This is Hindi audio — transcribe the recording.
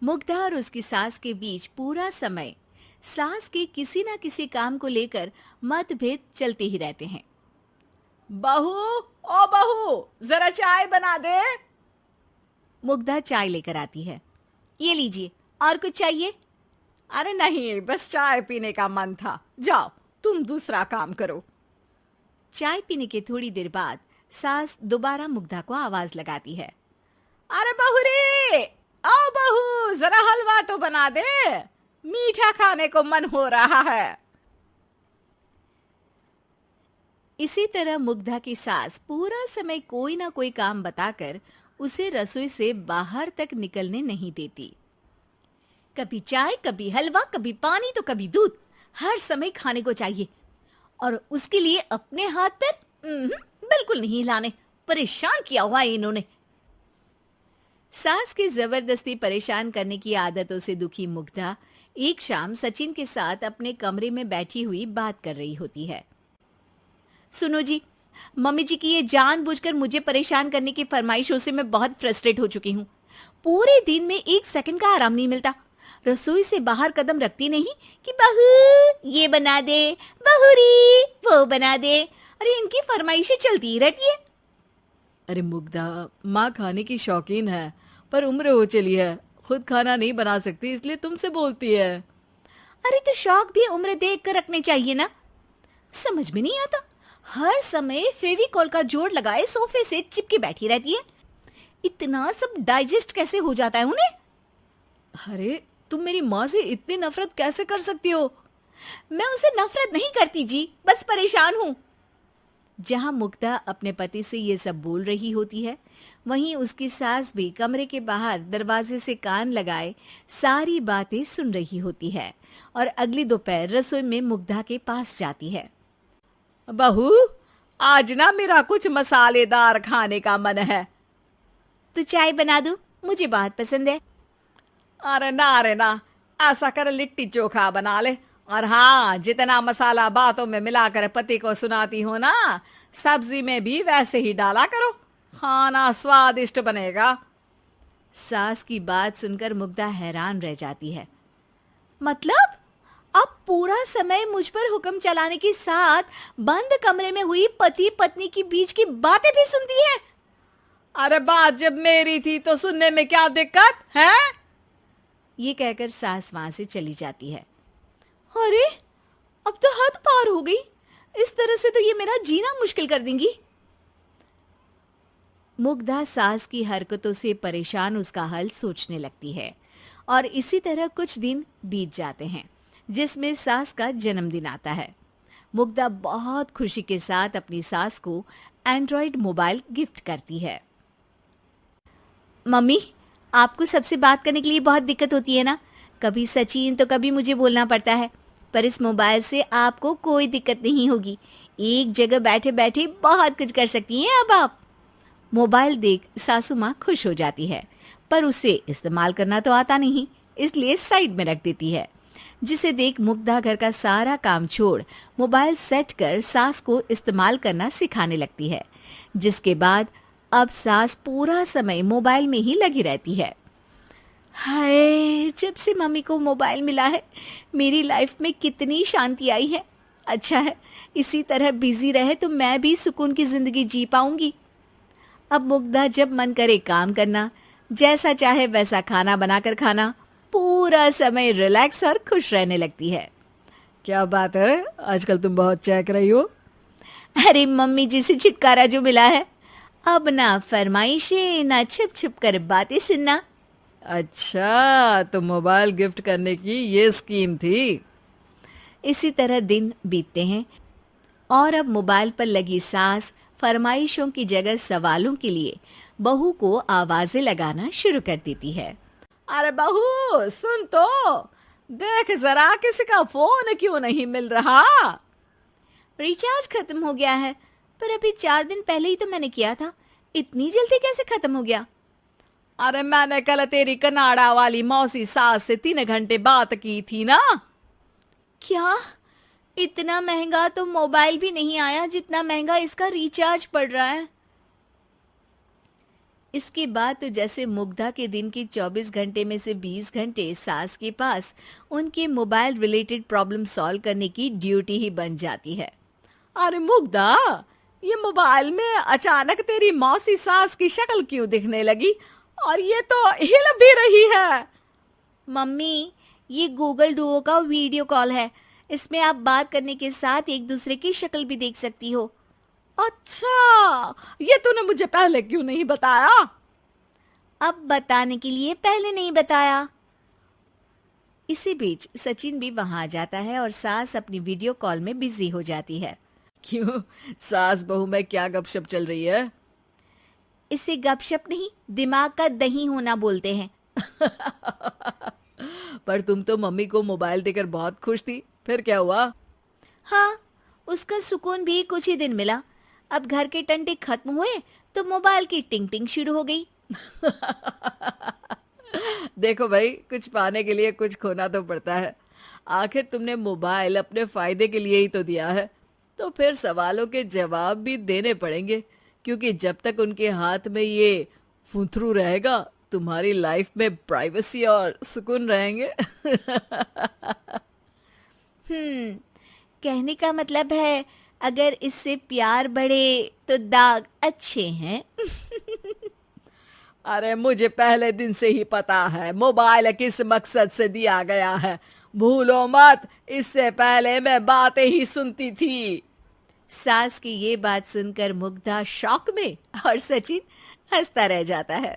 मुग्धा और उसकी सास के बीच पूरा समय सास के किसी न किसी काम को लेकर मतभेद चलते ही रहते हैं। बहू, ओ बहू, जरा चाय बना दे। मुग्धा चाय लेकर आती है। ये लीजिए, और कुछ चाहिए? अरे नहीं, बस चाय पीने का मन था। जाओ, तुम दूसरा काम करो। चाय पीने के थोड़ी देर बाद सास दोबारा मुग्धा को आवाज लगाती है। अरे बहू रे, आओ बहू, जरा हलवा तो बना दे, मीठा खाने को मन हो रहा है। इसी तरह मुग्धा की सास पूरा समय कोई ना कोई काम बताकर उसे रसोई से बाहर तक निकलने नहीं देती। कभी चाय, कभी हलवा, कभी पानी तो कभी दूध, हर समय खाने को चाहिए और उसके लिए अपने हाथ पैर बिल्कुल नहीं हिलाने। परेशान किया हुआ है इन्होंने। सास की जबरदस्ती परेशान करने की आदतों से दुखी मुग्धा एक शाम सचिन के साथ अपने कमरे में बैठी हुई बात कर रही होती है। सुनो जी, मम्मी जी की ये जानबूझकर मुझे परेशान करने की फरमाइशों से मैं बहुत फ्रस्ट्रेट हो चुकी हूँ। पूरे दिन में एक सेकंड का आराम नहीं मिलता। रसोई से बाहर कदम रखती नहीं कि बहू ये बना दे, बहुरी वो बना दे। अरे इनकी फरमाइशें चलती ही रहती है। अरे मुग्धा, माँ खाने की शौकीन है, पर उम्र हो चली है, खुद खाना नहीं बना सकती, इसलिए तुमसे बोलती है। अरे तो शौक भी उम्र देख कर रखने चाहिए ना। समझ में नहीं आता, हर समय फेविकॉल का जोड़ लगाए सोफे से चिपके बैठी रहती है। इतना सब डाइजेस्ट कैसे हो जाता है उन्हें? अरे तुम मेरी माँ से इतनी नफरत कैसे कर सकती हो? मैं उनसे नफरत नहीं करती जी, बस परेशान हूँ। जहां मुग्धा अपने पति से ये सब बोल रही होती है, वहीं उसकी सास भी कमरे के बाहर दरवाजे से कान लगाए सारी बातें सुन रही होती है और अगली दोपहर रसोई में मुग्धा के पास जाती है। बहू, आज ना मेरा कुछ मसालेदार खाने का मन है। तो चाय बना दूं? मुझे बहुत पसंद है। अरे ना, ऐसा कर लिट्टी चोखा बना ले। और हाँ, जितना मसाला बातों में मिलाकर पति को सुनाती हो ना, सब्जी में भी वैसे ही डाला करो, खाना स्वादिष्ट बनेगा। सास की बात सुनकर मुग्धा हैरान रह जाती है। मतलब आप पूरा समय मुझ पर हुक्म चलाने के साथ बंद कमरे में हुई पति पत्नी की बीच की बातें भी सुनती है? अरे बात जब मेरी थी तो सुनने में क्या दिक्कत है? ये कहकर सास वहां से चली जाती है। अरे अब तो हद पार हो गई। इस तरह से तो ये मेरा जीना मुश्किल कर देंगी। मुग्धा सास की हरकतों से परेशान उसका हल सोचने लगती है और इसी तरह कुछ दिन बीत जाते हैं, जिसमें सास का जन्मदिन आता है। मुग्धा बहुत खुशी के साथ अपनी सास को एंड्रॉयड मोबाइल गिफ्ट करती है। मम्मी, आपको सबसे बात करने के लिए बहुत दिक्कत होती है ना? कभी सचिन तो कभी मुझे बोलना पड़ता है, पर इस मोबाइल से आपको कोई दिक्कत नहीं होगी। एक जगह बैठे बैठे बहुत कुछ कर सकती हैं अब आप। मोबाइल देख सासू माँ खुश हो जाती है, पर उसे इस्तेमाल करना तो आता नहीं, इसलिए साइड में रख देती है। जिसे देख मुग्धा घर का सारा काम छोड़ मोबाइल सेट कर सास को इस्तेमाल करना सिखाने लगती है, जिसके बाद अब सास पूरा समय मोबाइल में ही लगी रहती है। हाय, जब से मम्मी को मोबाइल मिला है मेरी लाइफ में कितनी शांति आई है। अच्छा है, इसी तरह बिजी रहे तो मैं भी सुकून की जिंदगी जी पाऊंगी। अब मुग्धा जब मन करे काम करना, जैसा चाहे वैसा खाना बनाकर खाना, पूरा समय रिलैक्स और खुश रहने लगती है। क्या बात है, आजकल तुम बहुत चहक रही हो। अरे मम्मी जी से छुटकारा जो मिला है, अब ना फरमाइशें ना छुप छुप कर बातें सुनना। अच्छा, तो मोबाइल गिफ्ट करने की ये स्कीम थी। इसी तरह दिन बीतते हैं और अब मोबाइल पर लगी सास फरमाइशों की जगह सवालों के लिए बहू को आवाजें लगाना शुरू कर देती है। अरे बहू सुन तो, देख जरा किसी का फोन क्यों नहीं मिल रहा? रिचार्ज खत्म हो गया है, पर अभी 4 दिन पहले ही तो मैंने किया था। इतनी जल्दी कैसे खत्म हो गया? अरे मैंने कल तेरी कनाडा वाली मौसी सास से 3 घंटे बात की थी ना। क्या? इतना महंगा तो मोबाइल भी नहीं आया जितना महंगा इसका रिचार्ज पड़ रहा है। इसके बाद तो जैसे मुग्धा के दिन के 24 घंटे में से 20 घंटे सास के पास उनके मोबाइल रिलेटेड प्रॉब्लम सॉल्व करने की ड्यूटी ही बन जाती है। अरे मुग्धा, ये मोबाइल में अचानक तेरी मौसी सास की शक्ल क्यों दिखने लगी? और ये तो हिल भी रही है। मम्मी, ये गूगल डुओ का वीडियो कॉल है। इसमें आप बात करने के साथ एक दूसरे की शक्ल भी देख सकती हो। अच्छा, ये तूने मुझे पहले क्यों नहीं बताया? अब बताने के लिए पहले नहीं बताया। इसी बीच सचिन भी वहां आ जाता है और सास अपनी वीडियो कॉल में बिजी हो जाती है। क्यों, सास बहू में क्या गपशप चल रही है? इसे गपशप नहीं, दिमाग का दही होना बोलते हैं। पर तुम तो मम्मी को मोबाइल देकर बहुत खुश थी, फिर क्या हुआ? हाँ, उसका सुकून भी कुछ ही दिन मिला। अब घर के टंटे खत्म हुए तो मोबाइल की टिंग टिंग शुरू हो गई। देखो भाई, कुछ पाने के लिए कुछ खोना तो पड़ता है। आखिर तुमने मोबाइल अपने फायदे के लिए ही तो दिया है, तो फिर सवालों के जवाब भी देने पड़ेंगे, क्योंकि जब तक उनके हाथ में ये फुंथरू रहेगा, तुम्हारी लाइफ में प्राइवेसी और सुकून रहेंगे। कहने का मतलब है अगर इससे प्यार बढ़े तो दाग अच्छे हैं। अरे मुझे पहले दिन से ही पता है मोबाइल किस मकसद से दिया गया है। भूलो मत, इससे पहले मैं बातें ही सुनती थी। सास की ये बात सुनकर मुग्धा शॉक में और सचिन हंसता रह जाता है।